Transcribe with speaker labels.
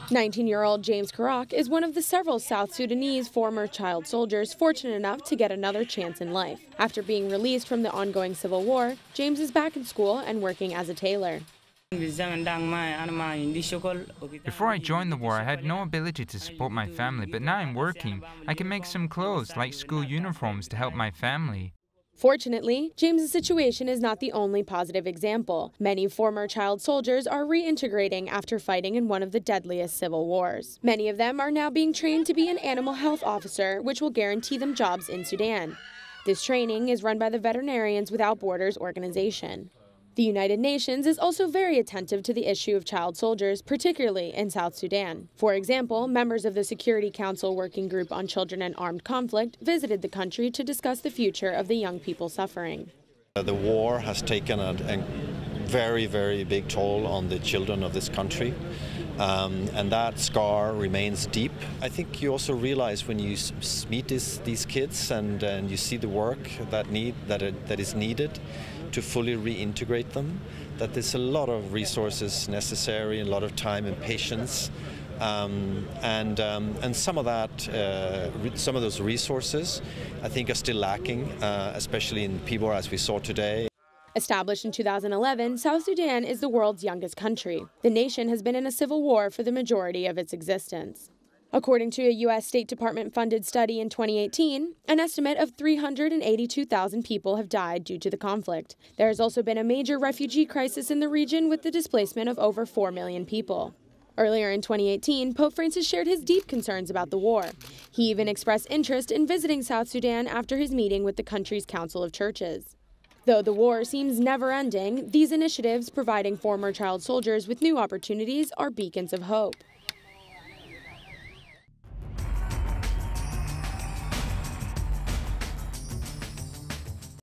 Speaker 1: 19-year-old James Karak is one of the several South Sudanese former child soldiers fortunate enough to get another chance in life. After being released from the ongoing civil war, James is back in school and working as a tailor.
Speaker 2: Before I joined the war, I had no ability to support my family, but now I'm working. I can make some clothes, like school uniforms, to help my family.
Speaker 1: Fortunately, James's situation is not the only positive example. Many former child soldiers are reintegrating after fighting in one of the deadliest civil wars. Many of them are now being trained to be an animal health officer, which will guarantee them jobs in Sudan. This training is run by the Veterinarians Without Borders organization. The United Nations is also very attentive to the issue of child soldiers, particularly in South Sudan. For example, members of the Security Council Working Group on Children and Armed Conflict visited the country to discuss the future of the young people suffering.
Speaker 3: The war has taken a very, very big toll on the children of this country, and that scar remains deep. I think you also realize when you meet these kids and you see the work that is needed to fully reintegrate them, that there's a lot of resources necessary, a lot of time and patience, and some of those resources I think are still lacking, especially in people as we saw today.
Speaker 1: Established in 2011, South Sudan is the world's youngest country. The nation has been in a civil war for the majority of its existence. According to a U.S. State Department-funded study in 2018, an estimate of 382,000 people have died due to the conflict. There has also been a major refugee crisis in the region with the displacement of over 4 million people. Earlier in 2018, Pope Francis shared his deep concerns about the war. He even expressed interest in visiting South Sudan after his meeting with the country's Council of Churches. Though the war seems never-ending, these initiatives providing former child soldiers with new opportunities are beacons of hope.